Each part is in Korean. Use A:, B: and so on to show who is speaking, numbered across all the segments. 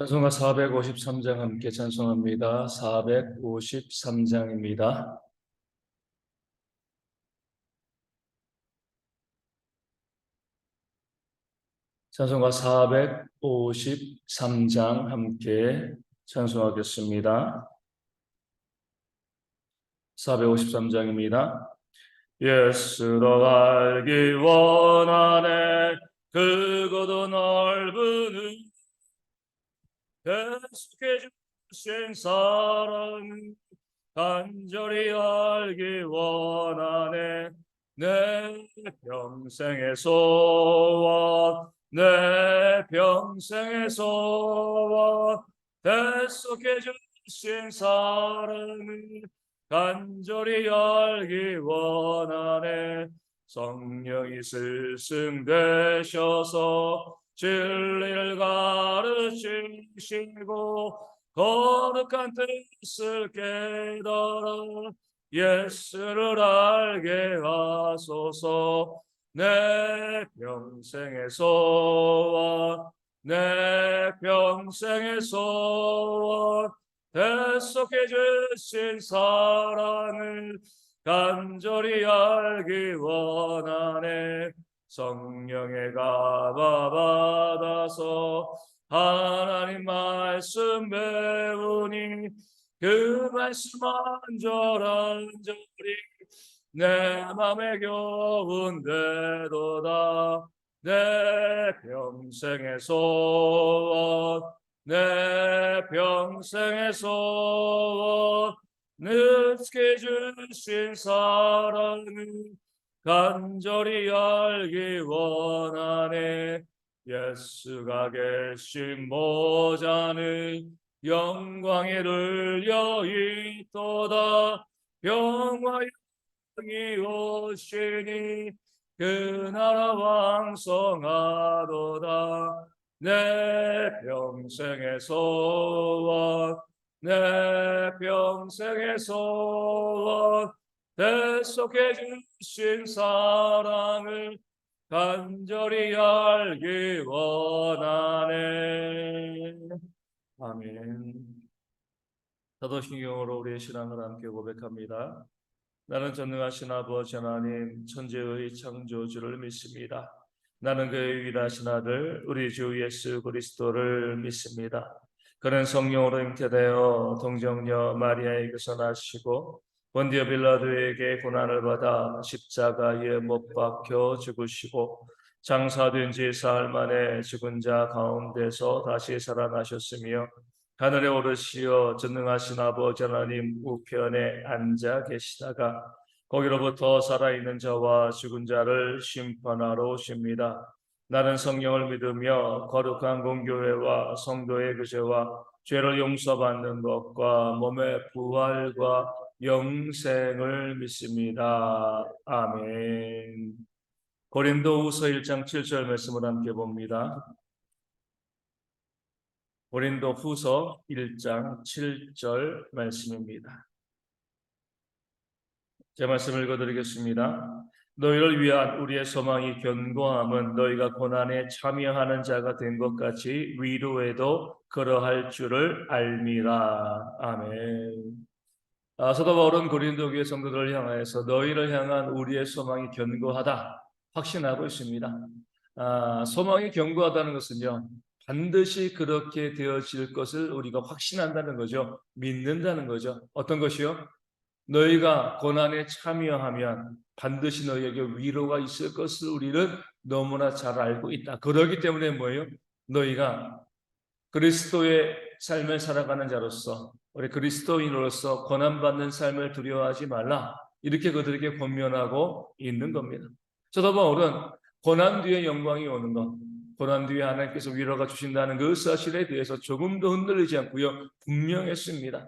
A: 찬송가 453장 함께 찬송합니다. 453장입니다. 찬송가 453장 함께 찬송하겠습니다. 453장입니다. 예수로 알기 원하네 크고도 넓은 계속해 주신 사랑 간절히 알기 원하네 내 평생의 소원 내 평생의 소원 계속해 주신 사랑을 간절히 알기 원하네 성령이 스승되셔서 진리를 가르치시고 거룩한 뜻을 깨달아 예수를 알게 하소서 내 평생의 소원 내 평생의 소원 대속해 주신 사랑을 간절히 알기 원하네 성령의 가봐 받아서 하나님 말씀 배우니 그 말씀 안절안절히 내 맘에 겨운대도다 내 평생의 소원 내 평생의 소원 늦게 주신 사랑을 간절히 알기 원하네 예수가 계신 모자는 영광에 눌려 있도다 평화의 영이 오시니 그 나라 왕성하도다 내 평생의 소원 내 평생의 소원 대속해 주신 사랑을 간절히 알기 원하네. 아멘. 사도신경으로 우리의 신앙을 함께 고백합니다. 나는 전능하신 아버지 하나님 천지의 창조주를 믿습니다. 나는 그의 위대하신 아들 우리 주 예수 그리스도를 믿습니다. 그는 성령으로 잉태되어 동정녀 마리아에게서 나시고 본디오 빌라도에게 고난을 받아 십자가에 못 박혀 죽으시고 장사된 지 사흘 만에 죽은 자 가운데서 다시 살아나셨으며 하늘에 오르시어 전능하신 아버지 하나님 우편에 앉아 계시다가 거기로부터 살아있는 자와 죽은 자를 심판하러 오십니다. 나는 성령을 믿으며 거룩한 공교회와 성도의 교제와 죄를 용서받는 것과 몸의 부활과 영생을 믿습니다. 아멘. 고린도후서 1장 7절 말씀을 함께 봅니다. 고린도후서 1장 7절 말씀입니다. 제 말씀을 읽어드리겠습니다. 너희를 위한 우리의 소망이 견고함은 너희가 고난에 참여하는 자가 된 것 같이 위로에도 그러할 줄을 알미라. 아멘. 사도 바울은 고린도 교회 성도들을 향하여서 너희를 향한 우리의 소망이 견고하다 확신하고 있습니다. 소망이 견고하다는 것은요 반드시 그렇게 되어질 것을 우리가 확신한다는 거죠. 믿는다는 거죠. 어떤 것이요? 너희가 고난에 참여하면 반드시 너희에게 위로가 있을 것을 우리는 너무나 잘 알고 있다. 그렇기 때문에 뭐예요? 너희가 그리스도의 삶을 살아가는 자로서 우리 그리스도인으로서 고난받는 삶을 두려워하지 말라. 이렇게 그들에게 권면하고 있는 겁니다. 사도 바울은 고난 뒤에 영광이 오는 것, 고난 뒤에 하나님께서 위로가 주신다는 그 사실에 대해서 조금도 흔들리지 않고요 분명했습니다.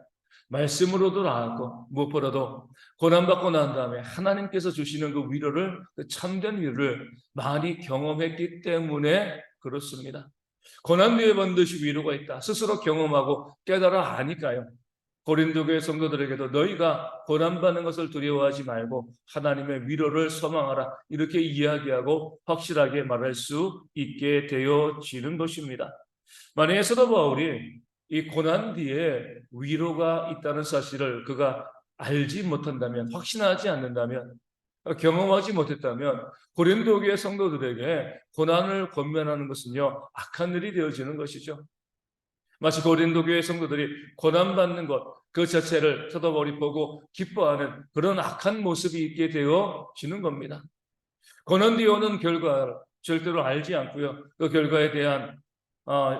A: 말씀으로도 나았고 무엇보다도 고난받고 난 다음에 하나님께서 주시는 그 위로를 그 참된 위로를 많이 경험했기 때문에 그렇습니다. 고난 뒤에 반드시 위로가 있다. 스스로 경험하고 깨달아 아니까요. 고린도 교회 성도들에게도 너희가 고난받는 것을 두려워하지 말고 하나님의 위로를 소망하라. 이렇게 이야기하고 확실하게 말할 수 있게 되어지는 것입니다. 만약에 사도 바울이 이 고난 뒤에 위로가 있다는 사실을 그가 알지 못한다면, 확신하지 않는다면, 경험하지 못했다면 고린도 교회 성도들에게 고난을 권면하는 것은요, 악한 일이 되어지는 것이죠. 마치 고린도 교회 성도들이 고난받는 것 그 자체를 사도 바울이 보고 기뻐하는 그런 악한 모습이 있게 되어지는 겁니다. 고난 뒤에 오는 결과를 절대로 알지 않고요, 그 결과에 대한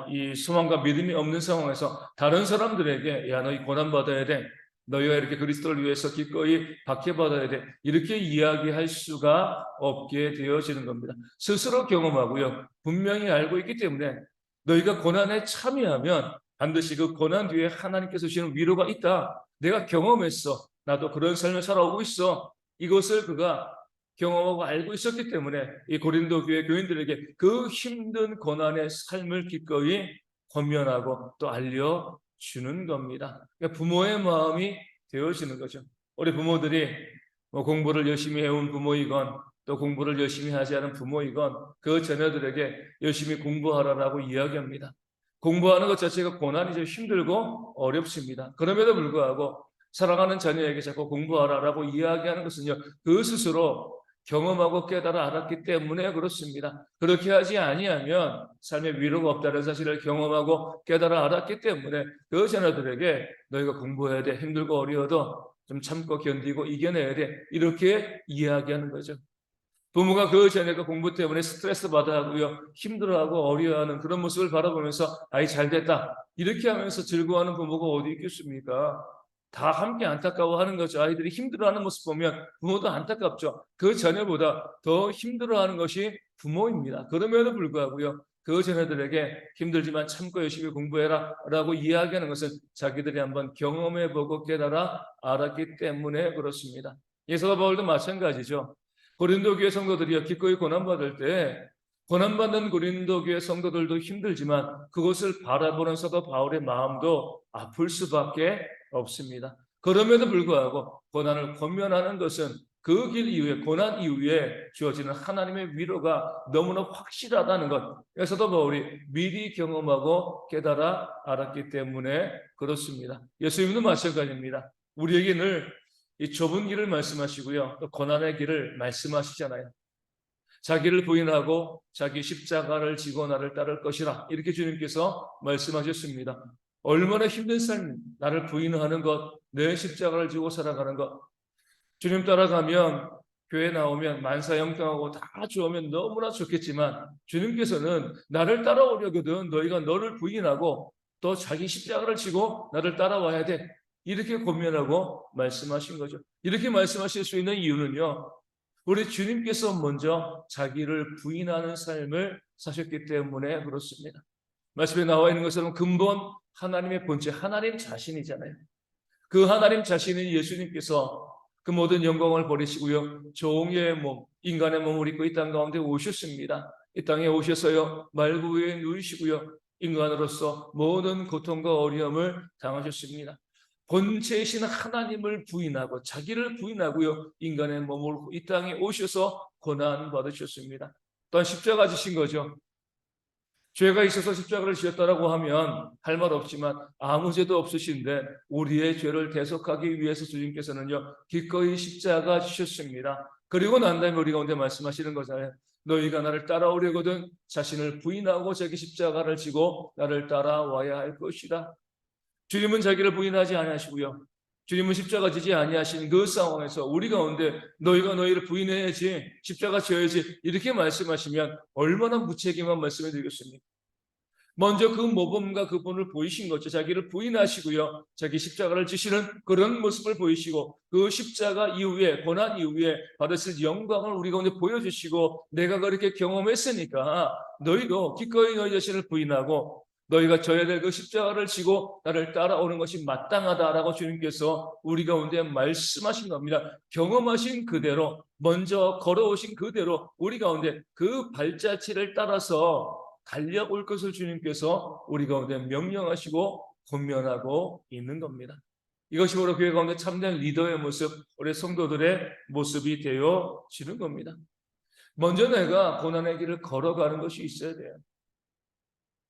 A: 이 소망과 믿음이 없는 상황에서 다른 사람들에게 야, 너희 고난받아야 돼, 너희가 이렇게 그리스도를 위해서 기꺼이 박해받아야 돼, 이렇게 이야기할 수가 없게 되어지는 겁니다. 스스로 경험하고요, 분명히 알고 있기 때문에 너희가 고난에 참여하면 반드시 그 고난 뒤에 하나님께서 주시는 위로가 있다, 내가 경험했어, 나도 그런 삶을 살아오고 있어, 이것을 그가 경험하고 알고 있었기 때문에 이 고린도 교회 교인들에게 그 힘든 고난의 삶을 기꺼이 권면하고 또 알려주는 겁니다. 그러니까 부모의 마음이 되어지는 거죠. 우리 부모들이 뭐 공부를 열심히 해온 부모이건 또 공부를 열심히 하지 않은 부모이건 그 자녀들에게 열심히 공부하라라고 이야기합니다. 공부하는 것 자체가 고난이죠. 힘들고 어렵습니다. 그럼에도 불구하고 사랑하는 자녀에게 자꾸 공부하라라고 이야기하는 것은요, 그 스스로 경험하고 깨달아 알았기 때문에 그렇습니다. 그렇게 하지 아니하면 삶의 위로가 없다는 사실을 경험하고 깨달아 알았기 때문에 그 자녀들에게 너희가 공부해야 돼, 힘들고 어려워도 좀 참고 견디고 이겨내야 돼, 이렇게 이야기하는 거죠. 부모가 그 자녀가 공부 때문에 스트레스 받아 하고요, 힘들어하고 어려워하는 그런 모습을 바라보면서 아이 잘 됐다 이렇게 하면서 즐거워하는 부모가 어디 있겠습니까? 다 함께 안타까워하는 거죠. 아이들이 힘들어하는 모습 보면 부모도 안타깝죠. 그 자녀보다 더 힘들어하는 것이 부모입니다. 그럼에도 불구하고요, 그 자녀들에게 힘들지만 참고 열심히 공부해라 라고 이야기하는 것은 자기들이 한번 경험해보고 깨달아 알았기 때문에 그렇습니다. 예수가 바울도 마찬가지죠. 고린도 교회 성도들이 기꺼이 고난받을 때 고난받는 고린도 교회 성도들도 힘들지만 그것을 바라보는 사도 바울의 마음도 아플 수밖에 없습니다. 그럼에도 불구하고 고난을 권면하는 것은 그 길 이후에, 고난 이후에 주어지는 하나님의 위로가 너무나 확실하다는 것, 사도 바울이 미리 경험하고 깨달아 알았기 때문에 그렇습니다. 예수님도 마찬가지입니다. 우리에게 늘 이 좁은 길을 말씀하시고요, 또 고난의 길을 말씀하시잖아요. 자기를 부인하고 자기 십자가를 지고 나를 따를 것이라, 이렇게 주님께서 말씀하셨습니다. 얼마나 힘든 삶, 나를 부인하는 것, 내 십자가를 지고 살아가는 것. 주님 따라가면, 교회 나오면 만사형통하고 다 좋으면 너무나 좋겠지만 주님께서는 나를 따라오려거든 너희가 너를 부인하고 또 자기 십자가를 지고 나를 따라와야 돼, 이렇게 권면하고 말씀하신 거죠. 이렇게 말씀하실 수 있는 이유는요, 우리 주님께서 먼저 자기를 부인하는 삶을 사셨기 때문에 그렇습니다. 말씀에 나와 있는 것처럼 근본 하나님의 본체, 하나님 자신이잖아요. 그 하나님 자신인 예수님께서 그 모든 영광을 버리시고요, 종의 몸, 인간의 몸을 입고 이 땅 가운데 오셨습니다. 이 땅에 오셔서요, 말구 위에 누이시고요, 인간으로서 모든 고통과 어려움을 당하셨습니다. 본체이신 하나님을 부인하고 자기를 부인하고요, 인간의 몸을 이 땅에 오셔서 고난 받으셨습니다. 또한 십자가 지신 거죠. 죄가 있어서 십자가를 지었다라고 하면 할 말 없지만 아무 죄도 없으신데 우리의 죄를 대속하기 위해서 주님께서는요, 기꺼이 십자가 지셨습니다. 그리고 난 다음에 우리 가운데 말씀하시는 거잖아요. 너희가 나를 따라오려거든 자신을 부인하고 자기 십자가를 지고 나를 따라와야 할 것이다. 주님은 자기를 부인하지 아니하시고요, 주님은 십자가 지지 아니하신 그 상황에서 우리 가운데 너희가 너희를 부인해야지, 십자가 지어야지, 이렇게 말씀하시면 얼마나 무책임한 말씀을 드리겠습니까? 먼저 그 모범과 그 본을 보이신 거죠. 자기를 부인하시고요, 자기 십자가를 지시는 그런 모습을 보이시고 그 십자가 이후에, 고난 이후에 받으실 영광을 우리 가운데 보여주시고 내가 그렇게 경험했으니까 너희도 기꺼이 너희 자신을 부인하고 너희가 져야 될 그 십자가를 지고 나를 따라오는 것이 마땅하다라고 주님께서 우리 가운데 말씀하신 겁니다. 경험하신 그대로, 먼저 걸어오신 그대로 우리 가운데 그 발자취를 따라서 달려올 것을 주님께서 우리 가운데 명령하시고 권면하고 있는 겁니다. 이것이 바로 교회 가운데 참된 리더의 모습, 우리 성도들의 모습이 되어지는 겁니다. 먼저 내가 고난의 길을 걸어가는 것이 있어야 돼요.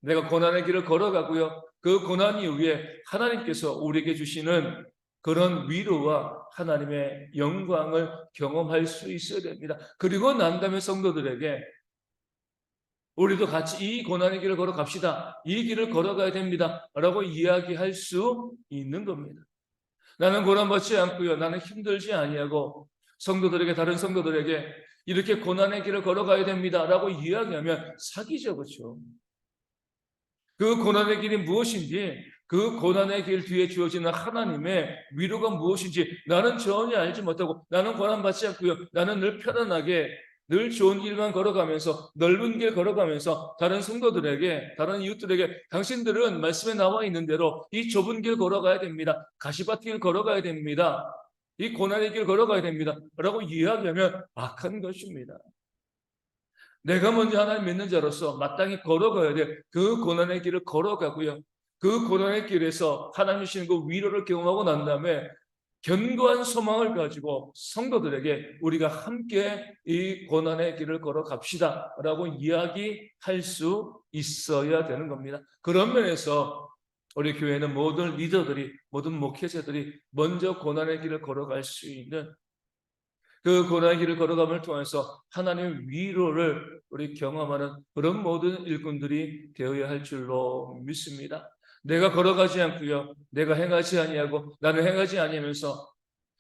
A: 내가 고난의 길을 걸어가고요. 그 고난 이후에 하나님께서 우리에게 주시는 그런 위로와 하나님의 영광을 경험할 수 있어야 됩니다. 그리고 난 다음에 성도들에게 우리도 같이 이 고난의 길을 걸어갑시다. 이 길을 걸어가야 됩니다. 라고 이야기할 수 있는 겁니다. 나는 고난받지 않고요. 나는 힘들지 아니하고 성도들에게, 다른 성도들에게 이렇게 고난의 길을 걸어가야 됩니다. 라고 이야기하면 사기죠. 그렇죠? 그 고난의 길이 무엇인지, 그 고난의 길 뒤에 주어지는 하나님의 위로가 무엇인지 나는 전혀 알지 못하고, 나는 고난받지 않고요. 나는 늘 편안하게 늘 좋은 길만 걸어가면서, 넓은 길 걸어가면서 다른 성도들에게, 다른 이웃들에게 당신들은 말씀에 나와 있는 대로 이 좁은 길 걸어가야 됩니다. 가시밭 길 걸어가야 됩니다. 이 고난의 길 걸어가야 됩니다. 라고 이야기하면 악한 것입니다. 내가 먼저 하나님 믿는 자로서 마땅히 걸어가야 돼. 그 고난의 길을 걸어가고요. 그 고난의 길에서 하나님 주시는 그 위로를 경험하고 난 다음에 견고한 소망을 가지고 성도들에게 우리가 함께 이 고난의 길을 걸어갑시다 라고 이야기할 수 있어야 되는 겁니다. 그런 면에서 우리 교회는 모든 리더들이, 모든 목회자들이 먼저 고난의 길을 걸어갈 수 있는, 그 고난의 길을 걸어감을 통해서 하나님의 위로를 우리 경험하는 그런 모든 일꾼들이 되어야 할 줄로 믿습니다. 내가 걸어가지 않고요, 내가 행하지 아니하고 나는 행하지 아니하면서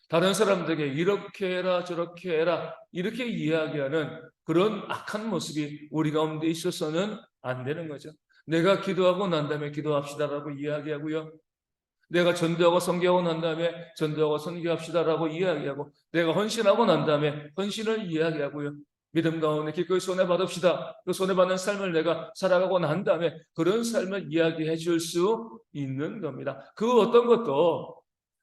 A: 다른 사람들에게 이렇게 해라 저렇게 해라 이렇게 이야기하는 그런 악한 모습이 우리 가운데 있어서는 안 되는 거죠. 내가 기도하고 난 다음에 기도합시다라고 이야기하고요, 내가 전도하고 선교하고 난 다음에 전도하고 선교합시다라고 이야기하고, 내가 헌신하고 난 다음에 헌신을 이야기하고요, 믿음 가운데 기꺼이 손에 받읍시다. 그 손에 받는 삶을 내가 살아가고 난 다음에 그런 삶을 이야기해 줄 수 있는 겁니다. 그 어떤 것도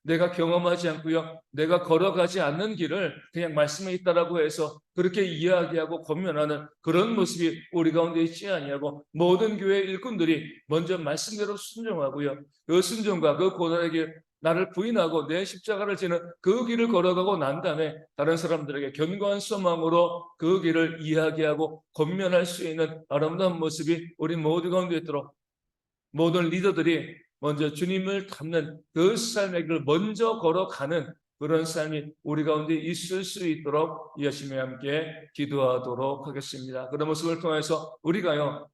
A: 내가 경험하지 않고요, 내가 걸어가지 않는 길을 그냥 말씀에 있다라고 해서 그렇게 이야기하고 권면하는 그런 모습이 우리 가운데 있지 아니하고, 모든 교회 일꾼들이 먼저 말씀대로 순종하고요, 그 순종과 그 고난의 길, 나를 부인하고 내 십자가를 지는 그 길을 걸어가고 난 다음에 다른 사람들에게 견고한 소망으로 그 길을 이야기하고 권면할 수 있는 아름다운 모습이 우리 모두 가운데 있도록, 모든 리더들이 먼저 주님을 닮는 그 삶의 길을 먼저 걸어가는 그런 삶이 우리 가운데 있을 수 있도록 열심히 함께 기도하도록 하겠습니다. 그런 모습을 통해서 우리가요,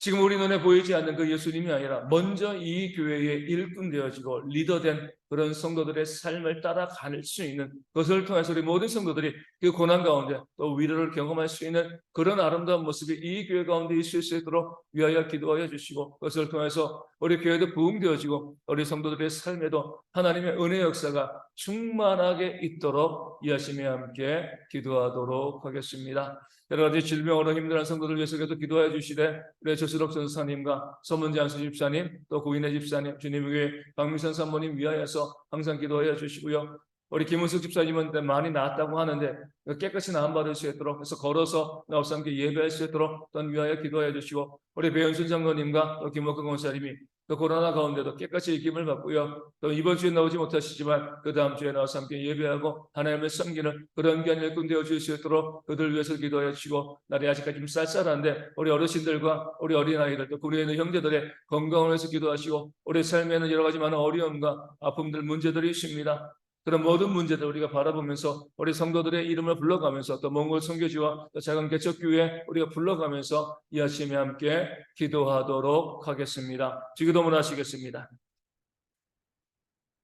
A: 지금 우리 눈에 보이지 않는 그 예수님이 아니라 먼저 이 교회의 일꾼 되어지고 리더된 그런 성도들의 삶을 따라갈 수 있는 것을 통해서 우리 모든 성도들이 그 고난 가운데 또 위로를 경험할 수 있는 그런 아름다운 모습이 이 교회 가운데 있을 수 있도록 위하여 기도하여 주시고, 그것을 통해서 우리 교회도 부흥되어지고 우리 성도들의 삶에도 하나님의 은혜 역사가 충만하게 있도록 열심히 함께 기도하도록 하겠습니다. 여러 가지 질병으로 힘들어하는 성도들 위해서도 기도해 주시되, 우리 조수록 전사님과 서문지 안수 집사님, 또 구인혜 집사님, 주님의 교회 박미선 사모님 위하여서 항상 기도해 주시고요, 우리 김은숙 집사님은 많이 나았다고 하는데 깨끗이 나음받을 수 있도록, 그래서 걸어서 나와서 함께 예배할 수 있도록 또한 위하여 기도해 주시고, 우리 배현순 장로님과 또 김옥근 권사님이 또 코로나 가운데도 깨끗이 입김을 받고요, 또 이번 주에 나오지 못하시지만 그 다음 주에 나와서 함께 예배하고 하나님을 섬기는 그런 귀한 일꾼 되어줄 수 있도록 그들 위해서 기도해 주시고, 날이 아직까지 좀 쌀쌀한데 우리 어르신들과 우리 어린아이들, 또 우리 있는 형제들의 건강을 위해서 기도하시고, 우리 삶에는 여러 가지 많은 어려움과 아픔들, 문제들이 있습니다. 그런 모든 문제들 우리가 바라보면서 우리 성도들의 이름을 불러가면서, 또 몽골 선교지와 또 작은 개척교회 우리가 불러가면서 이 아침에 함께 기도하도록 하겠습니다. 기도문 하시겠습니다.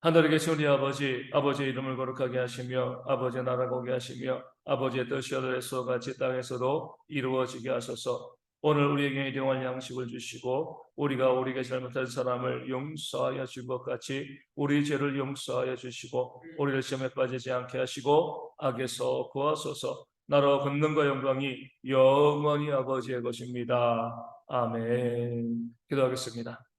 A: 하늘에 계신 우리 아버지, 아버지의 이름을 거룩하게 하시며 아버지의 나라가 오게 하시며 아버지의 뜻이 하늘에서 같이 땅에서도 이루어지게 하소서. 오늘 우리에게 일용할 양식을 주시고 우리가 우리에게 잘못한 사람을 용서하여 준 것 같이 우리 죄를 용서하여 주시고 우리를 시험에 빠지지 않게 하시고 악에서 구하소서. 나라와 권능과 영광이 영원히 아버지의 것입니다. 아멘. 기도하겠습니다.